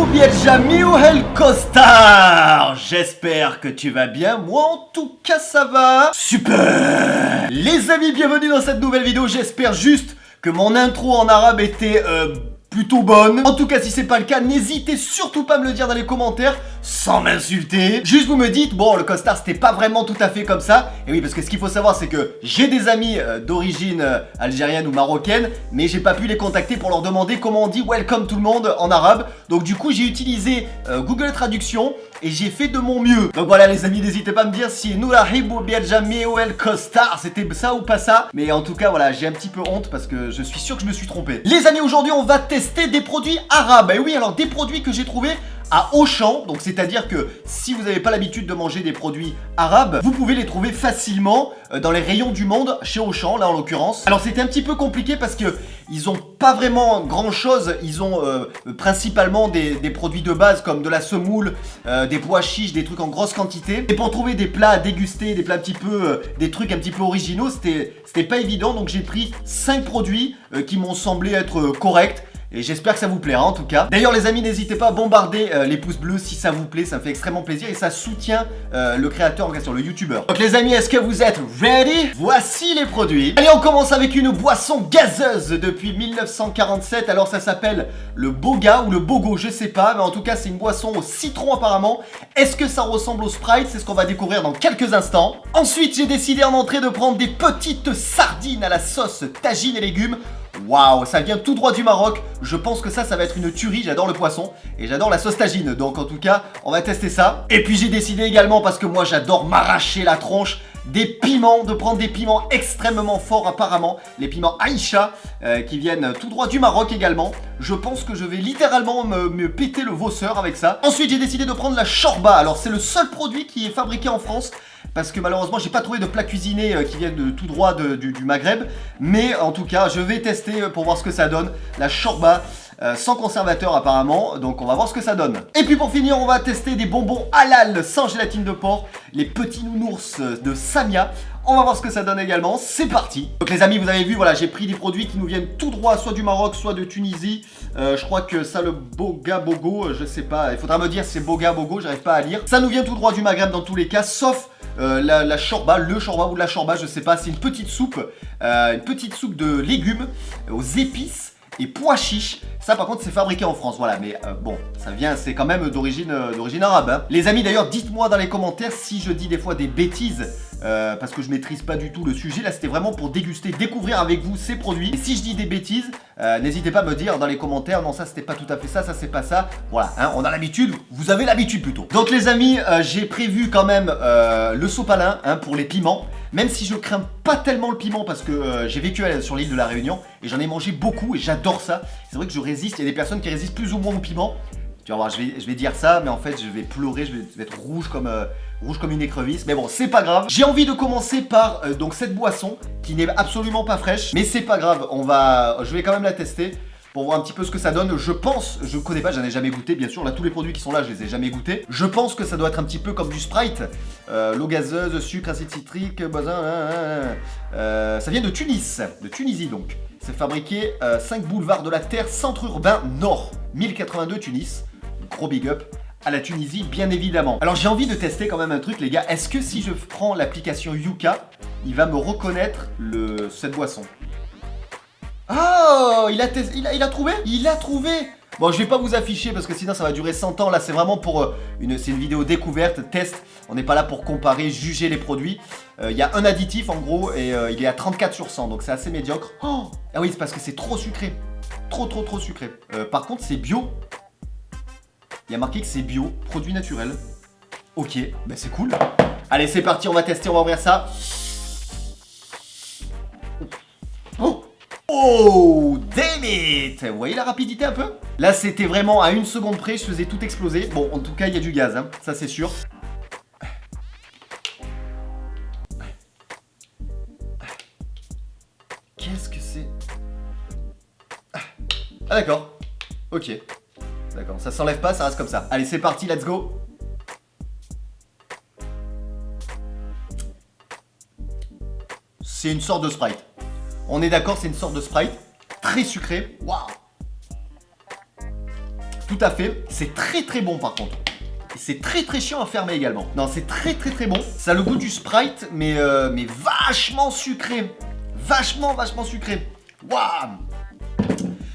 Bienvenue El Costar. J'espère que tu vas bien, moi en tout cas ça va super. Les amis, bienvenue dans cette nouvelle vidéo. J'espère juste que mon intro en arabe était plutôt bonne. En tout cas, si c'est pas le cas, n'hésitez surtout pas à me le dire dans les commentaires sans m'insulter. Juste vous me dites, bon, le costard c'était pas vraiment tout à fait comme ça. Et oui, parce que ce qu'il faut savoir, c'est que j'ai des amis d'origine algérienne ou marocaine, mais j'ai pas pu les contacter pour leur demander comment on dit welcome tout le monde en arabe. Donc du coup, j'ai utilisé Google Traduction et j'ai fait de mon mieux. Donc voilà les amis, n'hésitez pas à me dire si nous la hibou biadjami ou el costard, c'était ça ou pas ça. Mais en tout cas, voilà, j'ai un petit peu honte parce que je suis sûr que je me suis trompé. Les amis, aujourd'hui, on va tester des produits arabes. Et oui, alors des produits que j'ai trouvés à Auchan, donc c'est-à-dire que si vous n'avez pas l'habitude de manger des produits arabes, vous pouvez les trouver facilement dans les rayons du monde chez Auchan, là en l'occurrence. Alors c'était un petit peu compliqué parce que ils ont pas vraiment grand chose, ils ont principalement des produits de base comme de la semoule, des pois chiches, des trucs en grosse quantité. Et pour trouver des plats à déguster, des plats un petit peu, des trucs un petit peu originaux, c'était pas évident, donc j'ai pris 5 produits qui m'ont semblé être corrects. Et j'espère que ça vous plaira en tout cas. D'ailleurs les amis, n'hésitez pas à bombarder les pouces bleus si ça vous plaît, ça me fait extrêmement plaisir et ça soutient le créateur en question, le youtubeur. Donc les amis, est-ce que vous êtes ready? Voici les produits. Allez, on commence avec une boisson gazeuse depuis 1947. Alors ça s'appelle le Boga ou le Bogo, je sais pas, mais en tout cas c'est une boisson au citron apparemment. Est-ce que ça ressemble au Sprite? C'est ce qu'on va découvrir dans quelques instants. Ensuite j'ai décidé en entrée de prendre des petites sardines à la sauce tagine et légumes. Waouh, ça vient tout droit du Maroc. Je pense que ça va être une tuerie. J'adore le poisson et j'adore la sauce tagine. Donc en tout cas, on va tester ça. Et puis j'ai décidé également, parce que moi j'adore m'arracher la tronche, des piments, de prendre des piments extrêmement forts apparemment. Les piments Aïcha qui viennent tout droit du Maroc également. Je pense que je vais littéralement me péter le vosseur avec ça. Ensuite j'ai décidé de prendre la shorba. Alors c'est le seul produit qui est fabriqué en France, parce que malheureusement j'ai pas trouvé de plats cuisinés qui viennent de tout droit du Maghreb. Mais en tout cas je vais tester pour voir ce que ça donne. La shorba sans conservateur apparemment, donc on va voir ce que ça donne. Et puis pour finir, on va tester des bonbons halal sans gélatine de porc, les petits nounours de Samia. On va voir ce que ça donne également, c'est parti. Donc les amis, vous avez vu, voilà, j'ai pris des produits qui nous viennent tout droit, soit du Maroc, soit de Tunisie. Je crois que ça, le Boga Bogo, je sais pas, il faudra me dire si c'est Boga Bogo, j'arrive pas à lire. Ça nous vient tout droit du Maghreb dans tous les cas, sauf la shorba, le shorba ou la shorba, je sais pas, c'est une petite soupe de légumes aux épices et pois chiches. Ça par contre c'est fabriqué en France, voilà, mais bon, ça vient, c'est quand même d'origine arabe hein. Les amis, d'ailleurs dites-moi dans les commentaires si je dis des fois des bêtises, parce que je maîtrise pas du tout le sujet. Là c'était vraiment pour déguster, découvrir avec vous ces produits. Et si je dis des bêtises, n'hésitez pas à me dire dans les commentaires, non ça c'était pas tout à fait ça, ça c'est pas ça. Voilà, hein, on a l'habitude, vous avez l'habitude plutôt. Donc les amis, j'ai prévu quand même le sopalin hein, pour les piments. Même si je crains pas tellement le piment parce que j'ai vécu sur l'île de la Réunion et j'en ai mangé beaucoup et j'adore ça. C'est vrai que je résiste, il y a des personnes qui résistent plus ou moins au piment. Tu vas voir, je vais dire ça, mais en fait je vais pleurer, je vais être rouge comme une écrevisse. Mais bon, c'est pas grave. J'ai envie de commencer par donc cette boisson qui n'est absolument pas fraîche, mais c'est pas grave, je vais quand même la tester pour voir un petit peu ce que ça donne. Je pense, je connais pas, j'en ai jamais goûté, bien sûr. Là, tous les produits qui sont là, je les ai jamais goûtés. Je pense que ça doit être un petit peu comme du Sprite. L'eau gazeuse, sucre, acide citrique, ça vient de Tunis, de Tunisie donc. C'est fabriqué 5 boulevard de la Terre, centre urbain nord, 1082 Tunis. Gros big up à la Tunisie, bien évidemment. Alors j'ai envie de tester quand même un truc, les gars. Est-ce que si je prends l'application Yuka, il va me reconnaître cette boisson? Oh, il a trouvé? Il a trouvé! Bon, je vais pas vous afficher parce que sinon ça va durer 100 ans. Là, c'est vraiment pour c'est une vidéo découverte, test. On n'est pas là pour comparer, juger les produits. Il y a un additif en gros et il est à 34 sur 100, donc c'est assez médiocre. Oh, ah oui, c'est parce que c'est trop sucré. Trop sucré. Par contre, c'est bio. Il y a marqué que c'est bio, produit naturel. Ok, bah c'est cool. Allez, c'est parti, on va tester, on va ouvrir ça. Oh, damn it! Vous voyez la rapidité un peu? Là, c'était vraiment à 1 seconde près, je faisais tout exploser. Bon, en tout cas, il y a du gaz, hein, ça c'est sûr. Qu'est-ce que c'est? Ah d'accord, ok. D'accord, ça s'enlève pas, ça reste comme ça. Allez, c'est parti, let's go! C'est une sorte de Sprite. On est d'accord, c'est une sorte de Sprite. Très sucré. Waouh! Tout à fait. C'est très très bon par contre. C'est très très chiant à fermer également. Non, c'est très très très bon. Ça a le goût du Sprite, mais vachement sucré. Vachement sucré. Waouh!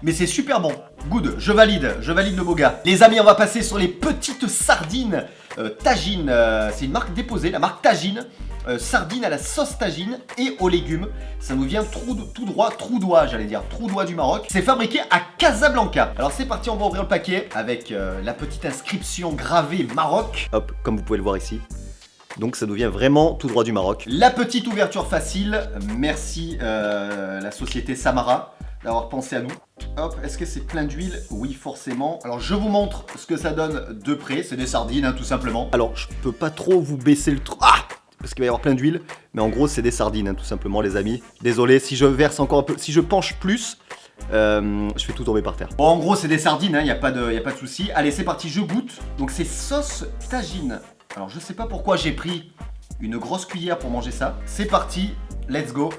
Mais c'est super bon. Good, je valide le beau gars. Les amis, on va passer sur les petites sardines Tagine. C'est une marque déposée, la marque Tagine. Sardines à la sauce tagine et aux légumes. Ça nous vient tout droit du Maroc. C'est fabriqué à Casablanca. Alors c'est parti, on va ouvrir le paquet avec la petite inscription gravée Maroc. Hop, comme vous pouvez le voir ici. Donc ça nous vient vraiment tout droit du Maroc. La petite ouverture facile. Merci la société Samara d'avoir pensé à nous. Hop, est-ce que c'est plein d'huile? Oui, forcément. Alors je vous montre ce que ça donne de près. C'est des sardines, hein, tout simplement. Alors je peux pas trop vous baisser le truc. Ah, parce qu'il va y avoir plein d'huile, mais en gros c'est des sardines, hein, tout simplement les amis. Désolé, si je verse encore un peu, si je penche plus, je fais tout tomber par terre. Bon, en gros c'est des sardines, hein, y a pas de souci. Allez, c'est parti, je goûte. Donc c'est sauce tagine. Alors je sais pas pourquoi j'ai pris une grosse cuillère pour manger ça. C'est parti, let's go.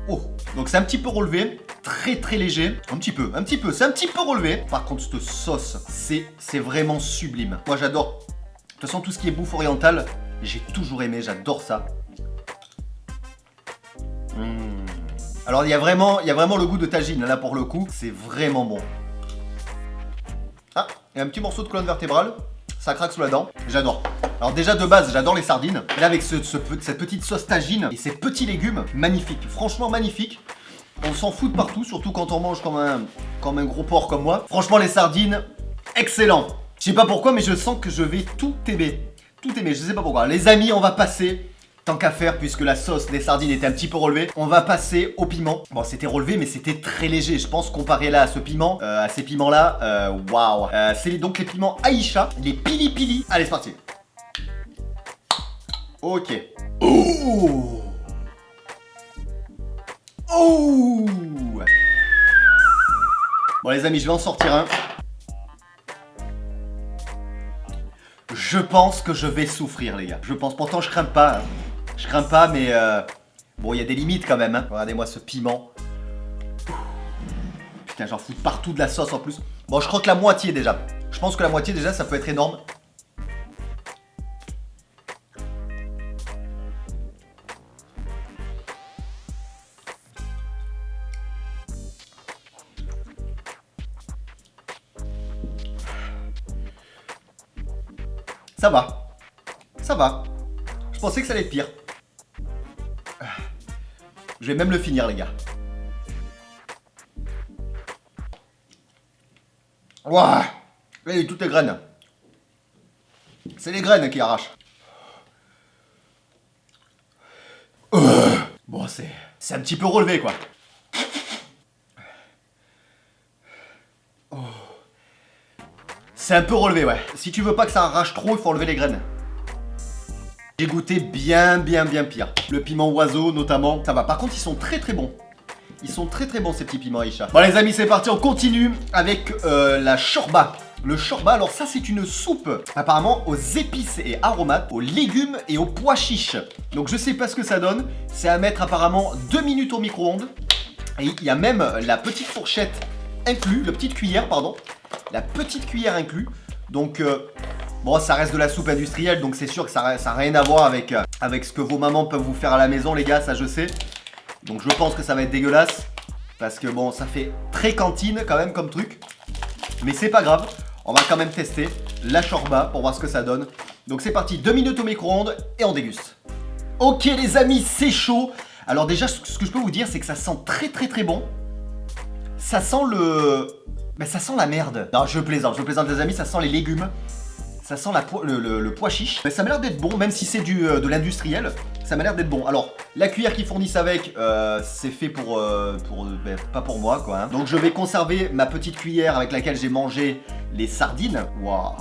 Oh, donc c'est un petit peu relevé. Très très léger, un petit peu, c'est un petit peu relevé. Par contre cette sauce, c'est vraiment sublime. Moi j'adore, de toute façon tout ce qui est bouffe orientale, j'ai toujours aimé, j'adore ça. Alors il y a vraiment le goût de tagine là pour le coup, c'est vraiment bon. Ah, il y a un petit morceau de colonne vertébrale, ça craque sous la dent, j'adore. Alors déjà de base j'adore les sardines, et là avec cette petite sauce tagine et ces petits légumes, magnifique, franchement magnifique. On s'en fout de partout, surtout quand on mange comme un gros porc comme moi. Franchement, les sardines, excellent. Je sais pas pourquoi, mais je sens que je vais tout aimer. Tout aimer, je sais pas pourquoi. Les amis, on va passer, tant qu'à faire, puisque la sauce des sardines était un petit peu relevée, on va passer au piment. Bon, c'était relevé, mais c'était très léger. Je pense comparé là à ce piment, à ces piments-là, waouh. C'est donc les piments Aïcha, les pili pili. Allez, c'est parti. Ok. Oh! Oh! Bon les amis, je vais en sortir un. Je pense que je vais souffrir les gars. Je pense, pourtant je crains pas. Hein. Je crains pas mais bon il y a des limites quand même. Hein. Regardez-moi ce piment. Putain j'en fous partout de la sauce en plus. Bon je crois que la moitié déjà. Je pense que la moitié déjà ça peut être énorme. Ça va. Ça va. Je pensais que ça allait être pire. Je vais même le finir les gars. Waouh. Là il y a toutes les graines. C'est les graines qui arrachent. Bon c'est un petit peu relevé quoi. C'est un peu relevé, ouais. Si tu veux pas que ça arrache trop, il faut enlever les graines. J'ai goûté bien pire. Le piment oiseau, notamment, ça va. Par contre, ils sont très bons. Ils sont très bons, ces petits piments Aïcha. Bon, les amis, c'est parti. On continue avec la shorba. Le shorba, alors ça, c'est une soupe, apparemment, aux épices et aromates, aux légumes et aux pois chiches. Donc, je sais pas ce que ça donne. C'est à mettre, apparemment, 2 minutes au micro-ondes. Et il y a même la petite fourchette inclus, la petite cuillère, pardon. La petite cuillère inclus. Donc bon ça reste de la soupe industrielle. Donc c'est sûr que ça n'a rien à voir avec ce que vos mamans peuvent vous faire à la maison les gars. Ça je sais. Donc je pense que ça va être dégueulasse. Parce que bon ça fait très cantine quand même comme truc. Mais c'est pas grave. On va quand même tester la shorba pour voir ce que ça donne. Donc c'est parti, 2 minutes au micro-ondes et on déguste. Ok les amis, c'est chaud. Alors déjà ce que je peux vous dire c'est que ça sent très bon. Ça sent mais ça sent la merde. Non, je plaisante les amis, ça sent les légumes. Ça sent le pois chiche. Mais ça m'a l'air d'être bon, même si c'est de l'industriel. Ça m'a l'air d'être bon. Alors, la cuillère qu'ils fournissent avec, c'est fait pas pour moi, quoi. Hein. Donc, je vais conserver ma petite cuillère avec laquelle j'ai mangé les sardines. Waouh.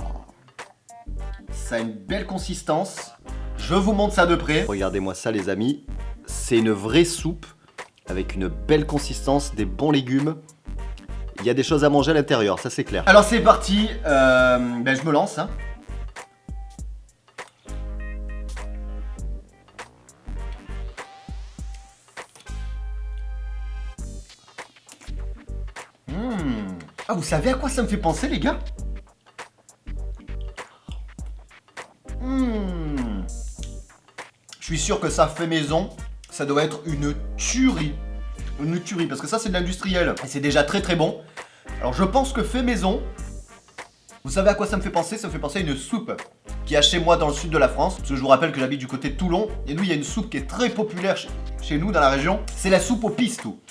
Ça a une belle consistance. Je vous montre ça de près. Regardez-moi ça, les amis. C'est une vraie soupe avec une belle consistance, des bons légumes. Il y a des choses à manger à l'intérieur, ça c'est clair. Alors c'est parti, je me lance. Hein. Ah, vous savez à quoi ça me fait penser, les gars? Je suis sûr que ça fait maison, ça doit être une tuerie. Une tuerie, parce que ça c'est de l'industriel. Et c'est déjà très très bon. Alors je pense que fait maison, vous savez à quoi ça me fait penser? Ça me fait penser à une soupe qui a chez moi dans le sud de la France. Parce que je vous rappelle que j'habite du côté de Toulon. Et nous, il y a une soupe qui est très populaire chez nous dans la région. C'est la soupe au pistou.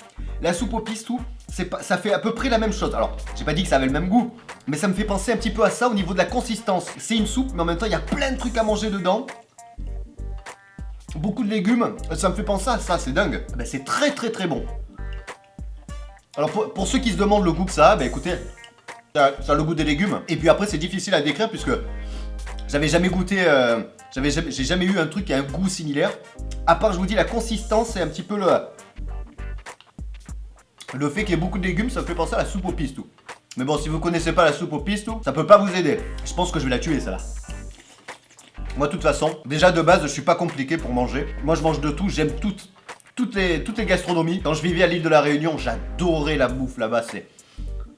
La soupe au pistou, ça fait à peu près la même chose. Alors, j'ai pas dit que ça avait le même goût, mais ça me fait penser un petit peu à ça au niveau de la consistance. C'est une soupe, mais en même temps, il y a plein de trucs à manger dedans. Beaucoup de légumes, ça me fait penser à ça, c'est dingue. Ben, c'est très très très bon. Alors pour ceux qui se demandent le goût que ça a, ben écoutez, ça a le goût des légumes. Et puis après c'est difficile à décrire puisque j'avais jamais goûté, j'ai jamais eu un truc qui a un goût similaire. À part je vous dis la consistance et un petit peu le fait qu'il y ait beaucoup de légumes, ça me fait penser à la soupe au pistou. Mais bon, si vous connaissez pas la soupe au pistou, ça peut pas vous aider. Je pense que je vais la tuer celle-là. Moi, de toute façon, déjà de base, je suis pas compliqué pour manger. Moi, je mange de tout, j'aime toutes les gastronomies. Quand je vivais à l'île de la Réunion, j'adorais la bouffe là-bas. C'est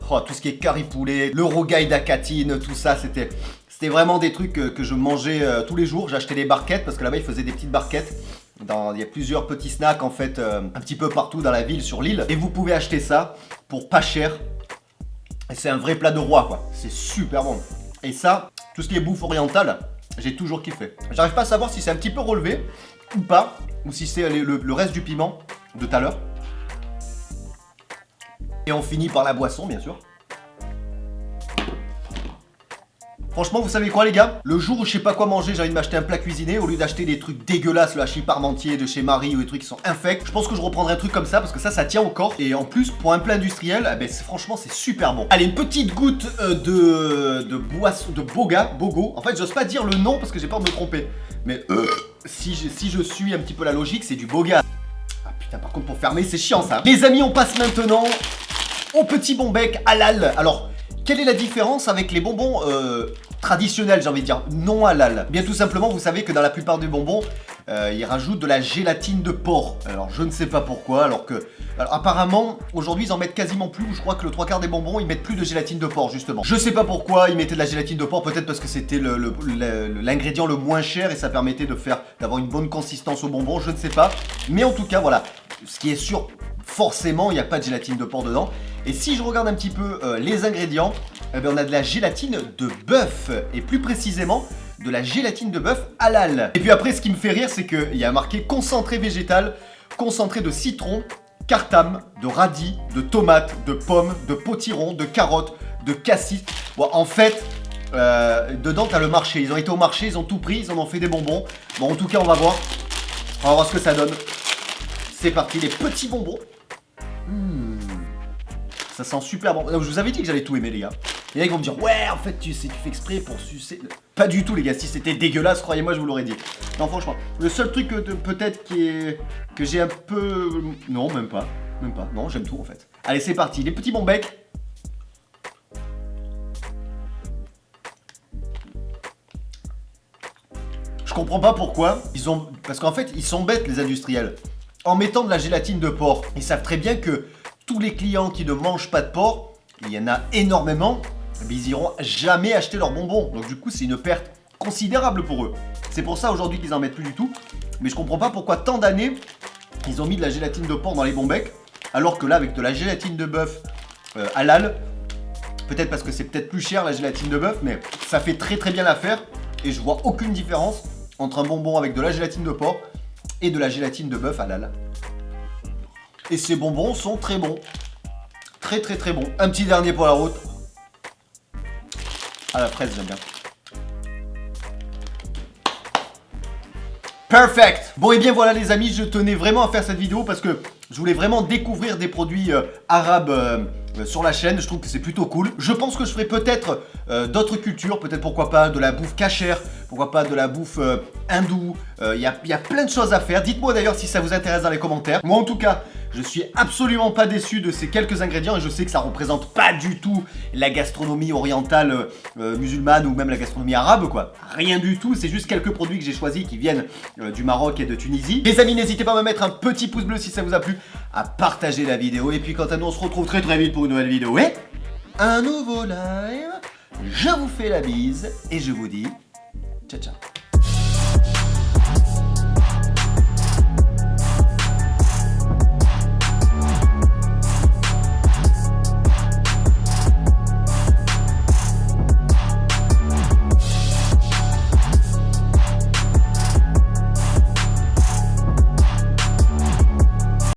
tout ce qui est curry poulet, le rogaille d'Acatine, tout ça, c'était vraiment des trucs que je mangeais tous les jours. J'achetais des barquettes parce que là-bas, ils faisaient des petites barquettes. Il y a plusieurs petits snacks en fait, un petit peu partout dans la ville, sur l'île. Et vous pouvez acheter ça pour pas cher. Et c'est un vrai plat de roi, quoi. C'est super bon. Et ça, tout ce qui est bouffe orientale, j'ai toujours kiffé. J'arrive pas à savoir si c'est un petit peu relevé ou pas, ou si c'est le reste du piment de tout à l'heure. Et on finit par la boisson, bien sûr. Franchement, vous savez quoi, les gars? Le jour où je sais pas quoi manger, j'ai envie de m'acheter un plat cuisiné, au lieu d'acheter des trucs dégueulasses, le hachis parmentier de chez Marie ou des trucs qui sont infects, je pense que je reprendrai un truc comme ça parce que ça tient encore. Et en plus, pour un plat industriel, eh ben, franchement, c'est super bon. Allez, une petite goutte de boisson, de bogo. En fait, j'ose pas dire le nom parce que j'ai peur de me tromper. Mais si je suis un petit peu la logique, c'est du boga. Ah putain, par contre, pour fermer, c'est chiant ça. Les amis, on passe maintenant au petit bon bec halal. Alors, quelle est la différence avec les bonbons traditionnels, j'ai envie de dire, non halal? Bien tout simplement, vous savez que dans la plupart des bonbons, ils rajoutent de la gélatine de porc. Alors je ne sais pas pourquoi, alors apparemment, aujourd'hui ils en mettent quasiment plus, je crois que le 3/4 des bonbons, ils mettent plus de gélatine de porc justement. Je sais pas pourquoi ils mettaient de la gélatine de porc, peut-être parce que c'était l'ingrédient le moins cher et ça permettait d'avoir une bonne consistance au bonbon, je ne sais pas. Mais en tout cas, voilà, ce qui est sûr, forcément, il n'y a pas de gélatine de porc dedans. Et si je regarde un petit peu les ingrédients, eh bien, on a de la gélatine de bœuf, et plus précisément de la gélatine de bœuf halal. Et puis après, ce qui me fait rire, c'est qu'il y a marqué concentré végétal, concentré de citron, cartame, de radis, de tomates, de pommes, de potiron, de carottes, de cassis. Bon, en fait, dedans, t'as le marché. Ils ont été au marché, ils ont tout pris, ils en ont fait des bonbons. Bon, en tout cas, on va voir. On va voir ce que ça donne. C'est parti, les petits bonbons. Ça sent super bon. Je vous avais dit que j'allais tout aimer, les gars. Il y en a qui vont me dire, ouais, en fait, tu fais exprès pour sucer. Pas du tout, les gars. Si c'était dégueulasse, croyez-moi, je vous l'aurais dit. Non, franchement, le seul truc peut-être que j'ai un peu. Non, même pas. Même pas. Non, j'aime tout, en fait. Allez, c'est parti. Les petits bons becs. Je comprends pas pourquoi. Parce qu'en fait, ils sont bêtes, les industriels. En mettant de la gélatine de porc, ils savent très bien que tous les clients qui ne mangent pas de porc, il y en a énormément, mais ils iront jamais acheter leurs bonbons. Donc du coup, c'est une perte considérable pour eux. C'est pour ça aujourd'hui qu'ils en mettent plus du tout. Mais je comprends pas pourquoi tant d'années, ils ont mis de la gélatine de porc dans les bons becs, alors que là, avec de la gélatine de bœuf halal, peut-être parce que c'est peut-être plus cher la gélatine de bœuf, mais ça fait très très bien l'affaire. Et je vois aucune différence entre un bonbon avec de la gélatine de porc et de la gélatine de bœuf halal. Et ces bonbons sont très bons. Très très très bons. Un petit dernier pour la route. À la fraise, j'aime bien. Perfect. Bon et bien voilà les amis, je tenais vraiment à faire cette vidéo parce que je voulais vraiment découvrir des produits arabes sur la chaîne. Je trouve que c'est plutôt cool. Je pense que je ferai peut-être d'autres cultures, peut-être pourquoi pas de la bouffe cachère, pourquoi pas de la bouffe hindoue. Il y a plein de choses à faire. Dites-moi d'ailleurs si ça vous intéresse dans les commentaires. Moi en tout cas, Je suis absolument pas déçu de ces quelques ingrédients et je sais que ça représente pas du tout la gastronomie orientale musulmane ou même la gastronomie arabe quoi. Rien du tout, c'est juste quelques produits que j'ai choisis qui viennent du Maroc et de Tunisie. Les amis, n'hésitez pas à me mettre un petit pouce bleu si ça vous a plu, à partager la vidéo et puis quant à nous on se retrouve très vite pour une nouvelle vidéo et un nouveau live. Je vous fais la bise et je vous dis ciao ciao.